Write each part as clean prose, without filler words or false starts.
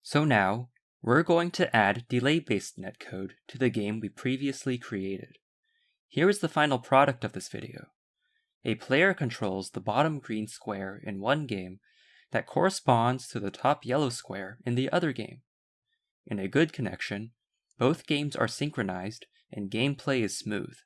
So now, we're going to add delay-based netcode to the game we previously created. Here is the final product of this video. A player controls the bottom green square in one game that corresponds to the top yellow square in the other game. In a good connection, both games are synchronized and gameplay is smooth.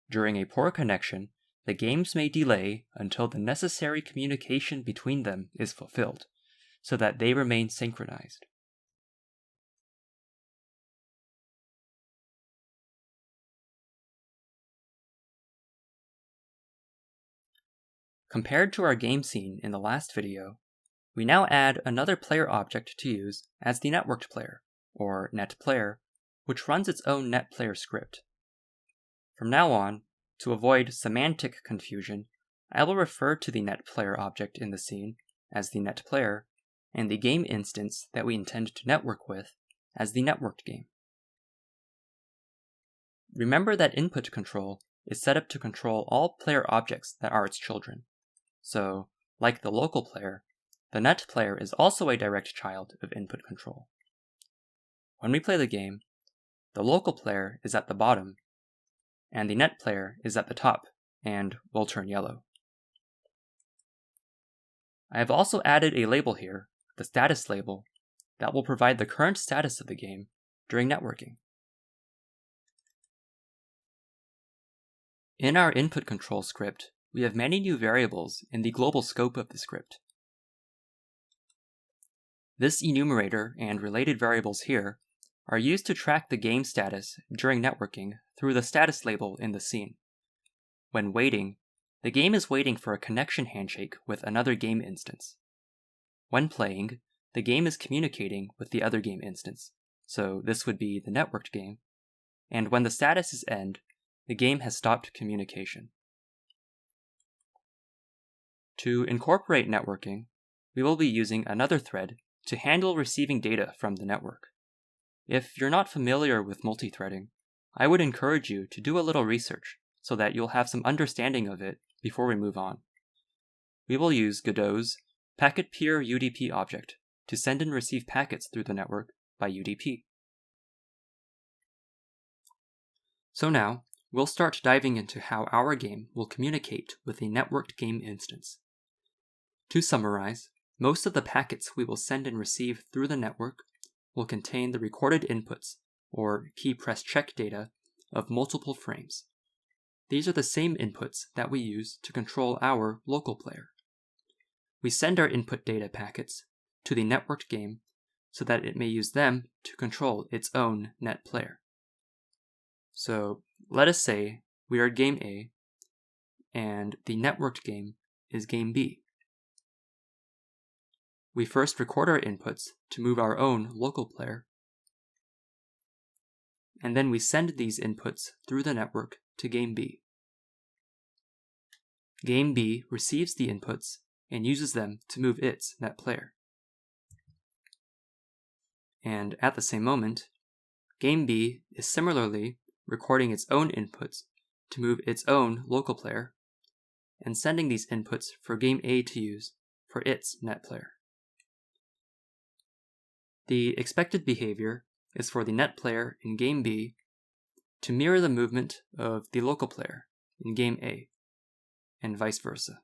During a poor connection, the games may delay until the necessary communication between them is fulfilled, so that they remain synchronized. Compared to our game scene in the last video, we now add another player object to use as the networked player, or netPlayer, which runs its own netPlayer script. From now on, to avoid semantic confusion, I will refer to the netPlayer object in the scene as the netPlayer, and the game instance that we intend to network with as the networked game. Remember that input control is set up to control all player objects that are its children. So, like the local player, the netPlayer is also a direct child of input control. When we play the game, the local player is at the bottom, and the netPlayer is at the top and will turn yellow. I have also added a label here, the status label, that will provide the current status of the game during networking. In our input control script, we have many new variables in the global scope of the script. This enumerator and related variables here are used to track the game status during networking through the status label in the scene. When waiting, the game is waiting for a connection handshake with another game instance. When playing, the game is communicating with the other game instance, so this would be the networked game, and when the status is end, the game has stopped communication. To incorporate networking, we will be using another thread to handle receiving data from the network. If you're not familiar with multithreading, I would encourage you to do a little research so that you'll have some understanding of it before we move on. We will use Godot's packet peer UDP object to send and receive packets through the network by UDP. So now, we'll start diving into how our game will communicate with a networked game instance. To summarize, most of the packets we will send and receive through the network will contain the recorded inputs, or key press check data, of multiple frames. These are the same inputs that we use to control our local player. We send our input data packets to the networked game so that it may use them to control its own netPlayer. So let us say we are game A, and the networked game is game B. We first record our inputs to move our own local player, and then we send these inputs through the network to game B. Game B receives the inputs and uses them to move its netPlayer. And at the same moment, game B is similarly recording its own inputs to move its own local player, and sending these inputs for game A to use for its netPlayer. The expected behavior is for the netPlayer in game B to mirror the movement of the local player in game A, and vice versa.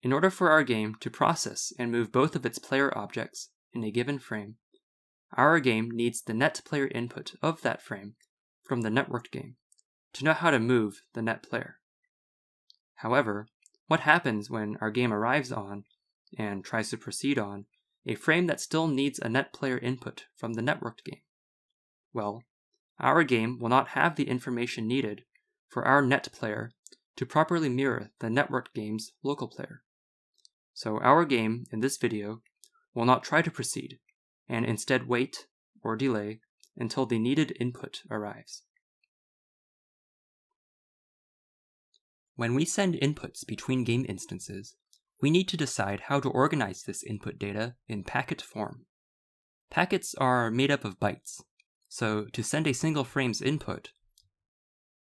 In order for our game to process and move both of its player objects in a given frame, our game needs the netPlayer input of that frame from the networked game to know how to move the netPlayer. However, what happens when our game arrives on, and tries to proceed on, a frame that still needs a netPlayer input from the networked game? Well, our game will not have the information needed for our netPlayer to properly mirror the networked game's local player. So our game, in this video, will not try to proceed, and instead wait, or delay, until the needed input arrives. When we send inputs between game instances, we need to decide how to organize this input data in packet form. Packets are made up of bytes, so to send a single frame's input,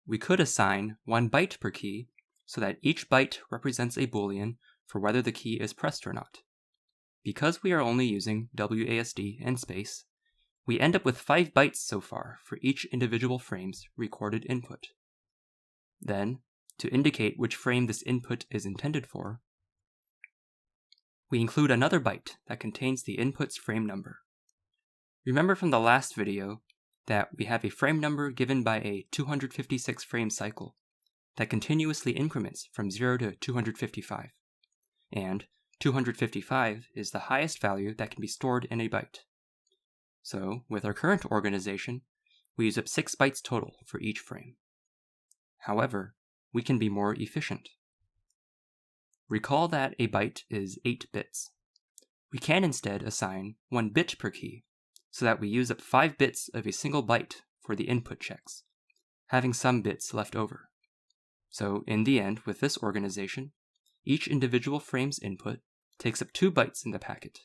we could assign 1 byte per key so that each byte represents a boolean for whether the key is pressed or not. Because we are only using WASD and space, we end up with 5 bytes so far for each individual frame's recorded input. Then, to indicate which frame this input is intended for, we include another byte that contains the input's frame number. Remember from the last video that we have a frame number given by a 256 frame cycle that continuously increments from 0 to 255, and 255 is the highest value that can be stored in a byte. So, with our current organization, we use up 6 bytes total for each frame. However, we can be more efficient. Recall that a byte is 8 bits. We can instead assign 1 bit per key, so that we use up 5 bits of a single byte for the input checks, having some bits left over. So, in the end, with this organization, each individual frame's input takes up 2 bytes in the packet.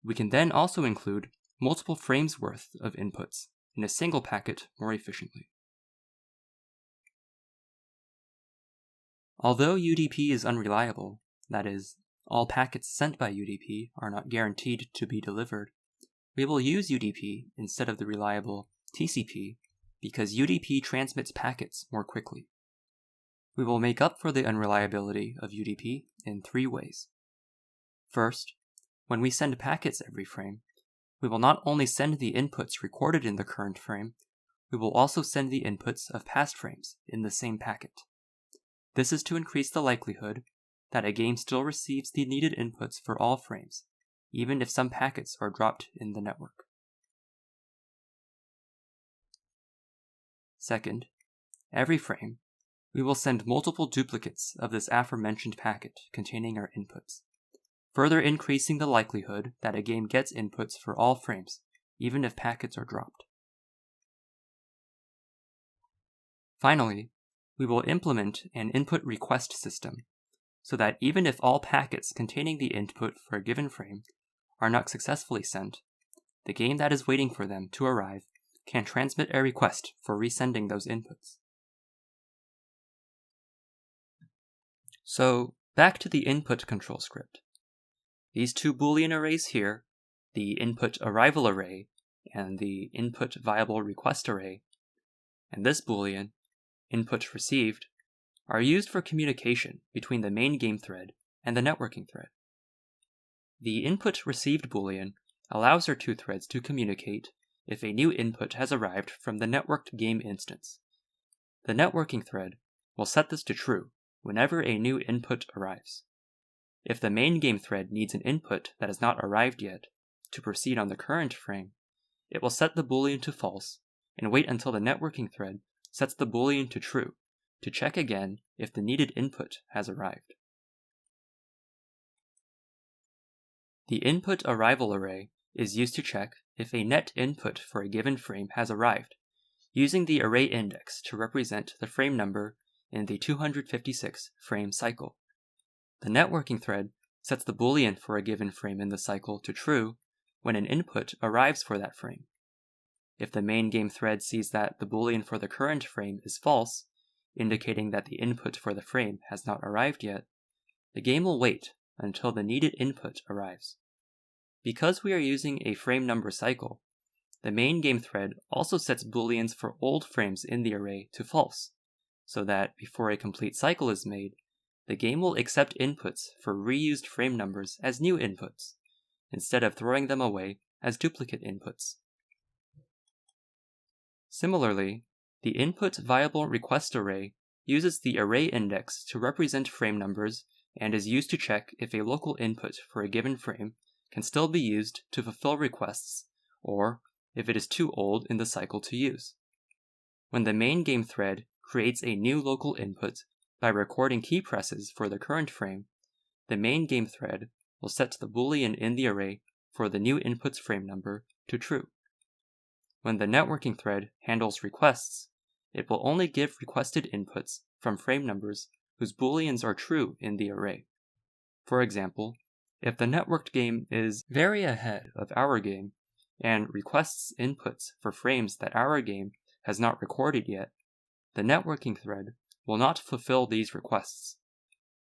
We can then also include multiple frames worth of inputs in a single packet more efficiently. Although UDP is unreliable, that is, all packets sent by UDP are not guaranteed to be delivered, we will use UDP instead of the reliable TCP because UDP transmits packets more quickly. We will make up for the unreliability of UDP in 3 ways. First, when we send packets every frame, we will not only send the inputs recorded in the current frame, we will also send the inputs of past frames in the same packet. This is to increase the likelihood that a game still receives the needed inputs for all frames, even if some packets are dropped in the network. Second, every frame, we will send multiple duplicates of this aforementioned packet containing our inputs, further increasing the likelihood that a game gets inputs for all frames, even if packets are dropped. Finally, we will implement an input request system, so that even if all packets containing the input for a given frame are not successfully sent, the game that is waiting for them to arrive can transmit a request for resending those inputs. So, back to the input control script. These 2 Boolean arrays here, the input arrival array and the input viable request array, and this Boolean, input received, are used for communication between the main game thread and the networking thread. The input received Boolean allows our 2 threads to communicate if a new input has arrived from the networked game instance. The networking thread will set this to true whenever a new input arrives. If the main game thread needs an input that has not arrived yet to proceed on the current frame, it will set the Boolean to false and wait until the networking thread sets the Boolean to true to check again if the needed input has arrived. The input arrival array is used to check if a net input for a given frame has arrived, using the array index to represent the frame number in the 256 frame cycle. The networking thread sets the Boolean for a given frame in the cycle to true when an input arrives for that frame. If the main game thread sees that the Boolean for the current frame is false, indicating that the input for the frame has not arrived yet, the game will wait until the needed input arrives. Because we are using a frame number cycle, the main game thread also sets Booleans for old frames in the array to false, so that before a complete cycle is made, the game will accept inputs for reused frame numbers as new inputs, instead of throwing them away as duplicate inputs. Similarly, the input viable request array uses the array index to represent frame numbers and is used to check if a local input for a given frame can still be used to fulfill requests, or if it is too old in the cycle to use. When the main game thread creates a new local input by recording key presses for the current frame, the main game thread will set the Boolean in the array for the new input's frame number to true. When the networking thread handles requests, it will only give requested inputs from frame numbers whose Booleans are true in the array. For example, if the networked game is very ahead of our game and requests inputs for frames that our game has not recorded yet, the networking thread will not fulfill these requests.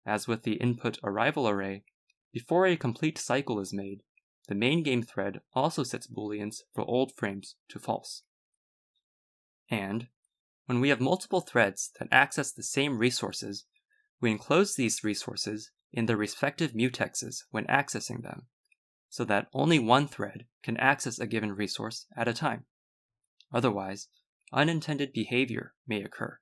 As with the input arrival array, before a complete cycle is made, the main game thread also sets booleans for old frames to false. And when we have multiple threads that access the same resources, we enclose these resources in their respective mutexes when accessing them, so that only one thread can access a given resource at a time. Otherwise, unintended behavior may occur.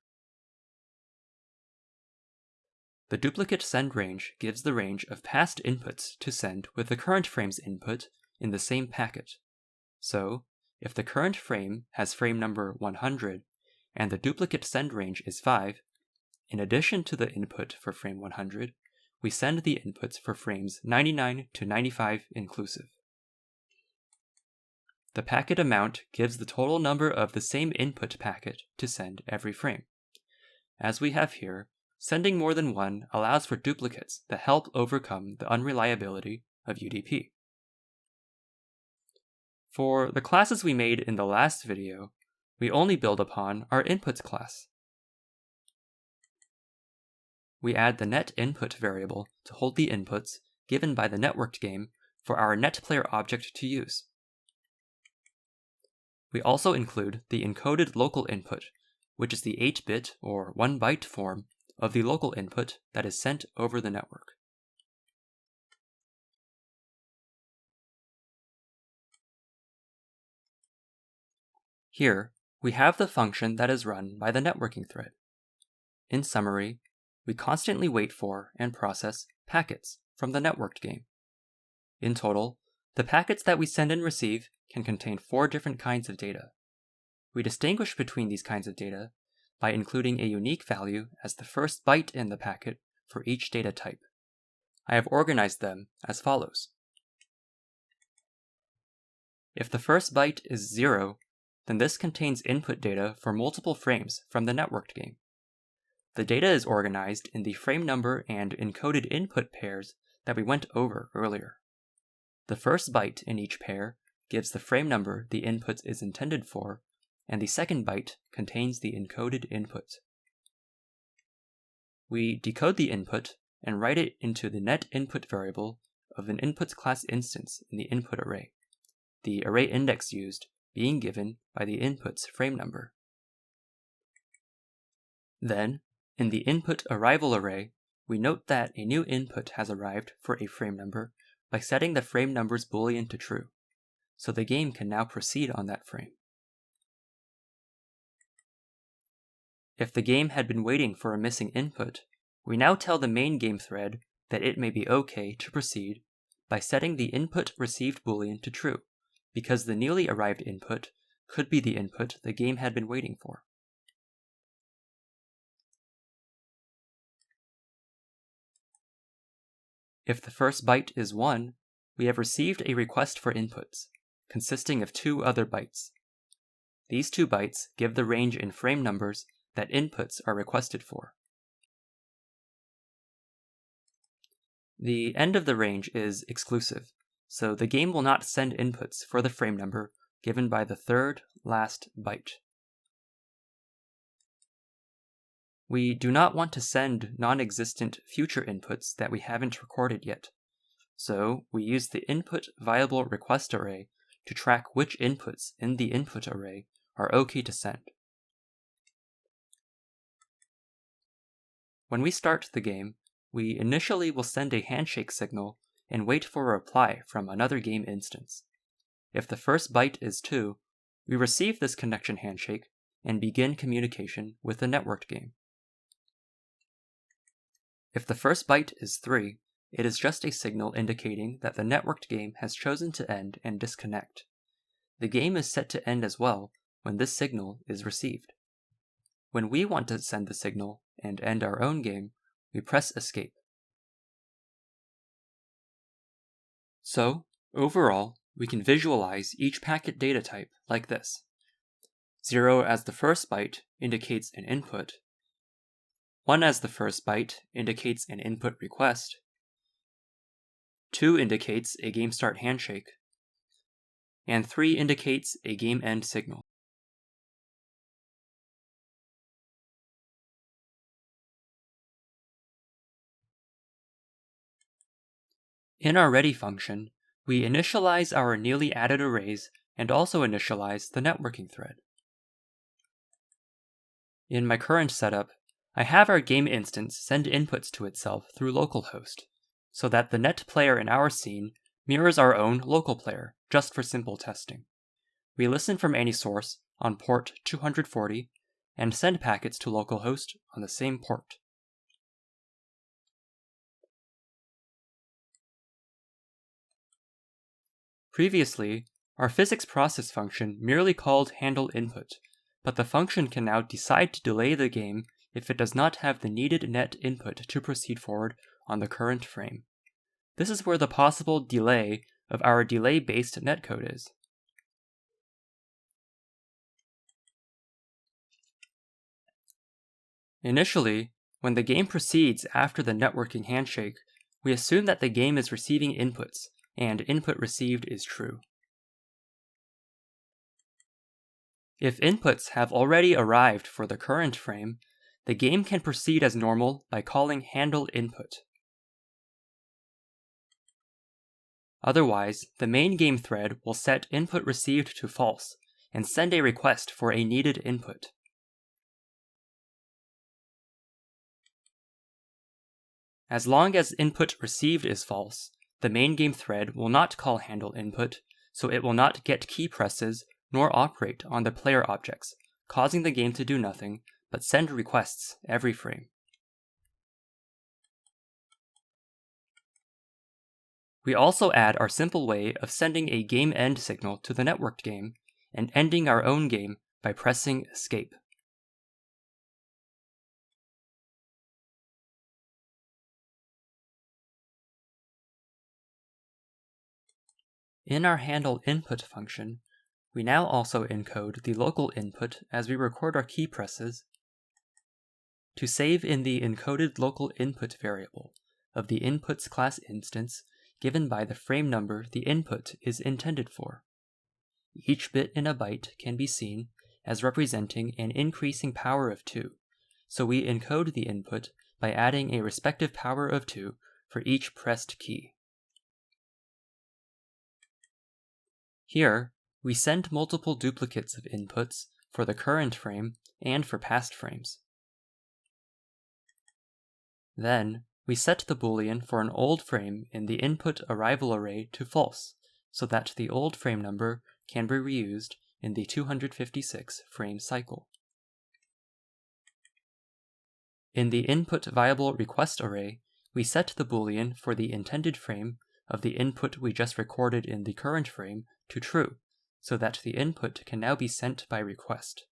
The duplicate send range gives the range of past inputs to send with the current frame's input in the same packet. So, if the current frame has frame number 100 and the duplicate send range is 5, in addition to the input for frame 100, we send the inputs for frames 99 to 95 inclusive. The packet amount gives the total number of the same input packet to send every frame. As we have here, sending more than one allows for duplicates that help overcome the unreliability of UDP. For the classes we made in the last video, we only build upon our inputs class. We add the net input variable to hold the inputs given by the networked game for our netPlayer object to use. We also include the encoded local input, which is the 8-bit or 1-byte form of the local input that is sent over the network. Here, we have the function that is run by the networking thread. In summary, we constantly wait for and process packets from the networked game. In total, the packets that we send and receive can contain 4 different kinds of data. We distinguish between these kinds of data by including a unique value as the first byte in the packet for each data type. I have organized them as follows. If the first byte is 0, then this contains input data for multiple frames from the networked game. The data is organized in the frame number and encoded input pairs that we went over earlier. The first byte in each pair gives the frame number the input is intended for, and the second byte contains the encoded input. We decode the input and write it into the net input variable of an inputs class instance in the input array, the array index used being given by the input's frame number. Then, in the input arrival array, we note that a new input has arrived for a frame number by setting the frame number's boolean to true, so the game can now proceed on that frame. If the game had been waiting for a missing input, we now tell the main game thread that it may be okay to proceed by setting the input received boolean to true, because the newly arrived input could be the input the game had been waiting for. If the first byte is 1, we have received a request for inputs, consisting of 2 other bytes. These 2 bytes give the range in frame numbers that inputs are requested for. The end of the range is exclusive, so the game will not send inputs for the frame number given by the third last byte. We do not want to send non-existent future inputs that we haven't recorded yet, so we use the input viable request array to track which inputs in the input array are okay to send. When we start the game, we initially will send a handshake signal and wait for a reply from another game instance. If the first byte is 2, we receive this connection handshake and begin communication with the networked game. If the first byte is 3, it is just a signal indicating that the networked game has chosen to end and disconnect. The game is set to end as well when this signal is received. When we want to send the signal and end our own game, we press escape. So, overall, we can visualize each packet data type like this. 0 as the first byte indicates an input, 1 as the first byte indicates an input request, 2 indicates a game start handshake, and 3 indicates a game end signal. In our ready function, we initialize our newly added arrays and also initialize the networking thread. In my current setup, I have our game instance send inputs to itself through localhost, so that the net player in our scene mirrors our own local player, just for simple testing. We listen from any source on port 240 and send packets to localhost on the same port. Previously, our physics process function merely called handle input, but the function can now decide to delay the game if it does not have the needed net input to proceed forward on the current frame. This is where the possible delay of our delay-based netcode is. Initially, when the game proceeds after the networking handshake, we assume that the game is receiving inputs, and input received is true. If inputs have already arrived for the current frame, the game can proceed as normal by calling handle input. Otherwise, the main game thread will set input received to false and send a request for a needed input. As long as input received is false, the main game thread will not call handle input, so it will not get key presses nor operate on the player objects, causing the game to do nothing but send requests every frame. We also add our simple way of sending a game end signal to the networked game and ending our own game by pressing escape. In our handle input function, we now also encode the local input as we record our key presses to save in the encoded local input variable of the inputs class instance given by the frame number the input is intended for. Each bit in a byte can be seen as representing an increasing power of 2, so we encode the input by adding a respective power of 2 for each pressed key. Here, we send multiple duplicates of inputs for the current frame and for past frames. Then, we set the boolean for an old frame in the input arrival array to false, so that the old frame number can be reused in the 256 frame cycle. In the input viable request array, we set the boolean for the intended frame of the input we just recorded in the current frame to true, so that the input can now be sent by request.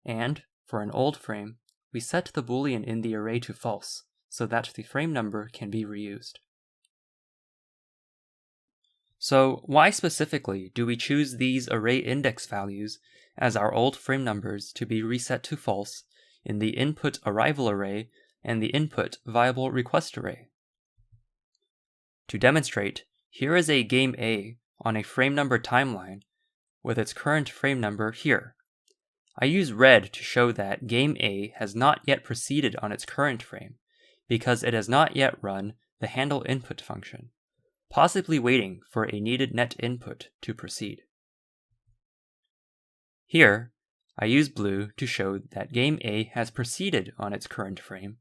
And, for an old frame, we set the boolean in the array to false, so that the frame number can be reused. So, why specifically do we choose these array index values as our old frame numbers to be reset to false in the input arrival array and the input viable request array? To demonstrate, here is a game A on a frame number timeline with its current frame number here. I use red to show that game A has not yet proceeded on its current frame because it has not yet run the handle input function, possibly waiting for a needed net input to proceed. Here, I use blue to show that game A has proceeded on its current frame,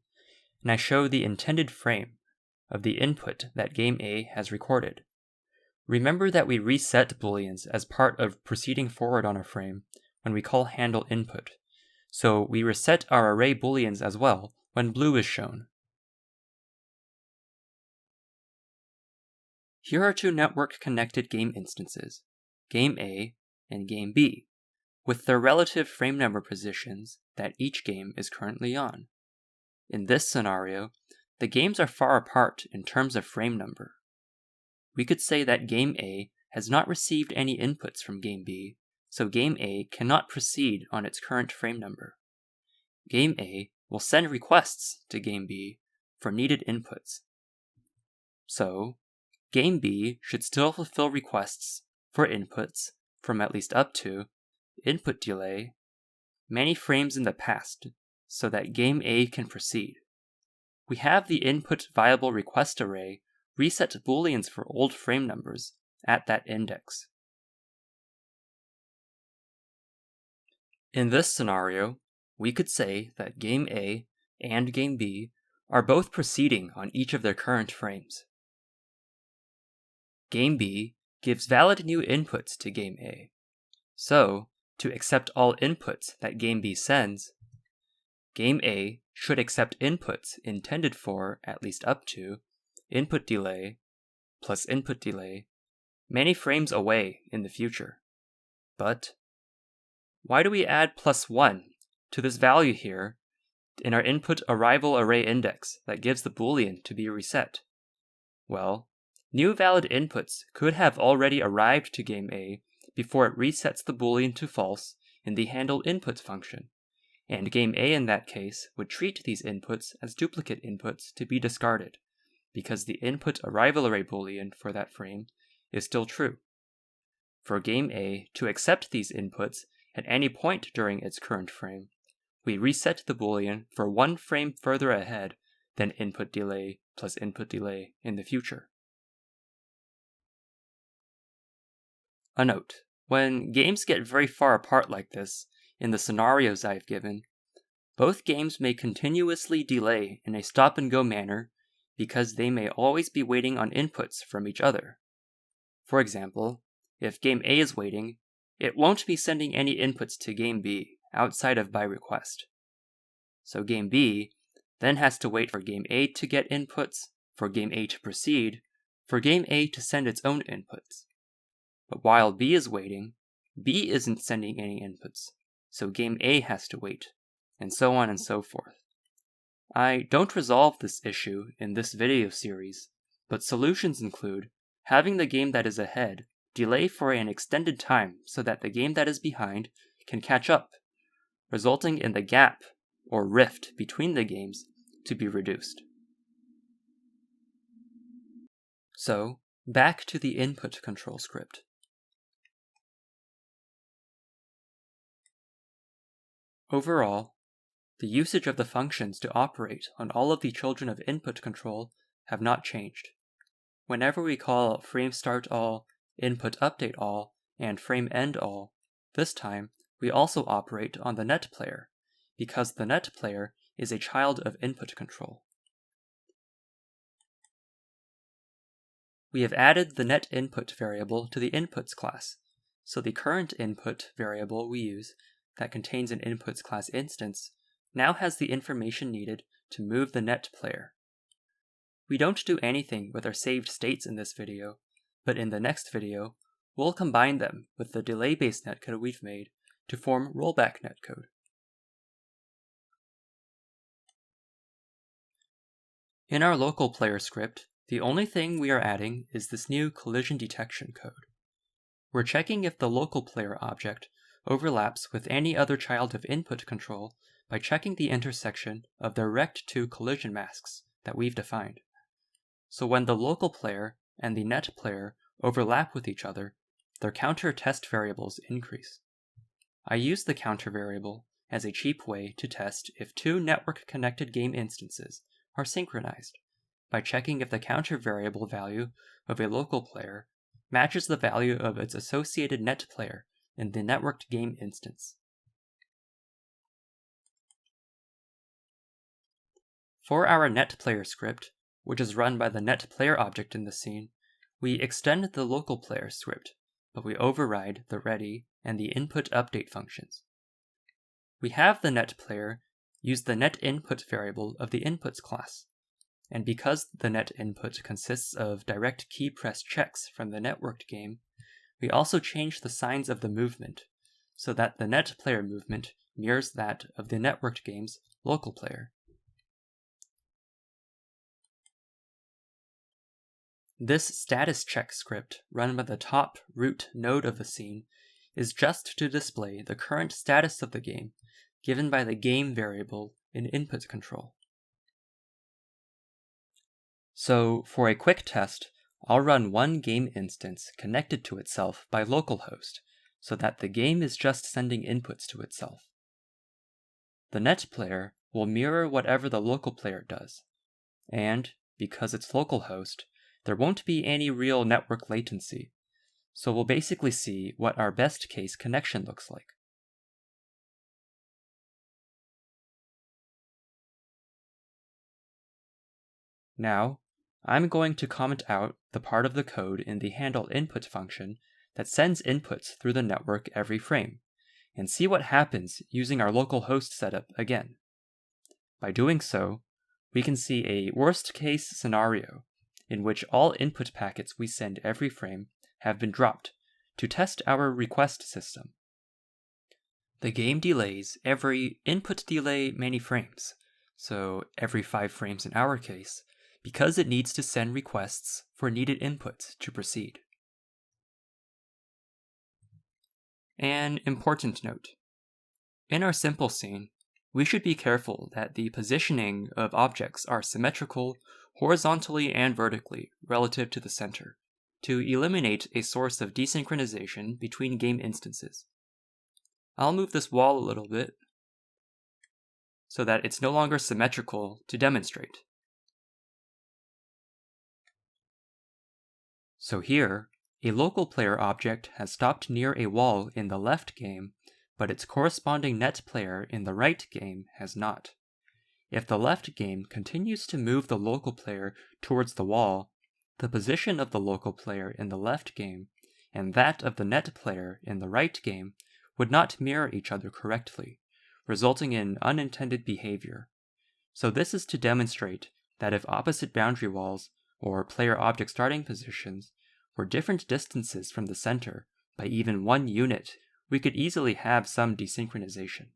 and I show the intended frame of the input that game A has recorded. Remember that we reset booleans as part of proceeding forward on a frame when we call handle input, so we reset our array booleans as well when blue is shown. Here are two network-connected game instances, game A and game B, with their relative frame number positions that each game is currently on. In this scenario, the games are far apart in terms of frame number. We could say that game A has not received any inputs from game B, so game A cannot proceed on its current frame number. Game A will send requests to game B for needed inputs. So, game B should still fulfill requests for inputs from at least up to input delay many frames in the past so that game A can proceed. we have the input viable request array reset booleans for old frame numbers at that index. In this scenario, we could say that game A and game B are both proceeding on each of their current frames. Game B gives valid new inputs to game A. So, to accept all inputs that game B sends, game A should accept inputs intended for, at least up to, input delay plus input delay many frames away in the future. But why do we add +1 to this value here in our input arrival array index that gives the boolean to be reset? Well, new valid inputs could have already arrived to game A before it resets the boolean to false in the handle input function, and game A in that case would treat these inputs as duplicate inputs to be discarded, because the input arrival array boolean for that frame is still true. For game A to accept these inputs at any point during its current frame, we reset the boolean for one frame further ahead than input delay plus input delay in the future. A note: when games get very far apart like this, in the scenarios I've given, both games may continuously delay in a stop-and-go manner because they may always be waiting on inputs from each other. For example, if game A is waiting, it won't be sending any inputs to game B outside of by request. So game B then has to wait for game A to get inputs, for game A to proceed, for game A to send its own inputs. But while B is waiting, B isn't sending any inputs, so game A has to wait, and so on and so forth. I don't resolve this issue in this video series, but solutions include having the game that is ahead delay for an extended time so that the game that is behind can catch up, resulting in the gap or rift between the games to be reduced. So, back to the input control script. Overall, the usage of the functions to operate on all of the children of input control have not changed. Whenever we call frame start all, input update all, and frame end all, this time we also operate on the net player, because the net player is a child of input control. We have added the net input variable to the inputs class, so the current input variable we use that contains an inputs class instance now has the information needed to move the net player. We don't do anything with our saved states in this video, but in the next video, we'll combine them with the delay-based netcode we've made to form rollback netcode. In our local player script, the only thing we are adding is this new collision detection code. We're checking if the local player object overlaps with any other child of input control by checking the intersection of their rect2 collision masks that we've defined. So when the local player and the net player overlap with each other, their counter test variables increase. I use the counter variable as a cheap way to test if two network-connected game instances are synchronized by checking if the counter variable value of a local player matches the value of its associated net player in the networked game instance. For our net player script, which is run by the net player object in the scene, we extend the local player script, but we override the ready and the input update functions. We have the net player use the net input variable of the inputs class, and because the net input consists of direct key press checks from the networked game, we also change the signs of the movement so that the net player movement mirrors that of the networked game's local player. This status check script run by the top root node of the scene is just to display the current status of the game given by the game variable in input control. So for a quick test, I'll run one game instance connected to itself by localhost so that the game is just sending inputs to itself. The net player will mirror whatever the local player does, And, because it's localhost, there won't be any real network latency, so we'll basically see what our best case connection looks like. Now, I'm going to comment out the part of the code in the handle input function that sends inputs through the network every frame, and see what happens using our local host setup again. By doing so, we can see a worst-case scenario in which all input packets we send every frame have been dropped to test our request system. The game delays every input delay many frames, so every 5 frames in our case, because it needs to send requests for needed inputs to proceed. An important note. In our simple scene, we should be careful that the positioning of objects are symmetrical horizontally and vertically relative to the center, to eliminate a source of desynchronization between game instances. I'll move this wall a little bit so that it's no longer symmetrical to demonstrate. So here, a local player object has stopped near a wall in the left game, but its corresponding net player in the right game has not. If the left game continues to move the local player towards the wall, the position of the local player in the left game and that of the net player in the right game would not mirror each other correctly, resulting in unintended behavior. So this is to demonstrate that if opposite boundary walls, or player object starting positions, were different distances from the center by even 1 unit, we could easily have some desynchronization.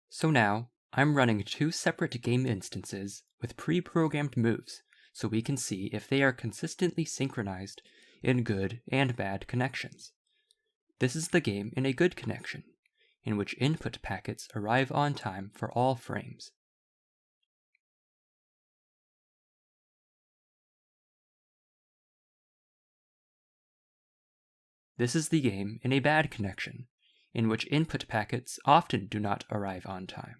So now, I'm running 2 separate game instances with pre-programmed moves so we can see if they are consistently synchronized in good and bad connections. This is the game in a good connection, in which input packets arrive on time for all frames. This is the game in a bad connection, in which input packets often do not arrive on time.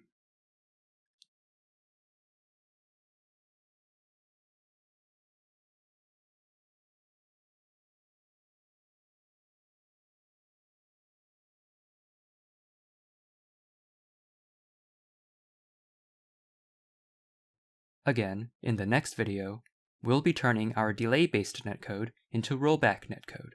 Again, in the next video, we'll be turning our delay-based netcode into rollback netcode.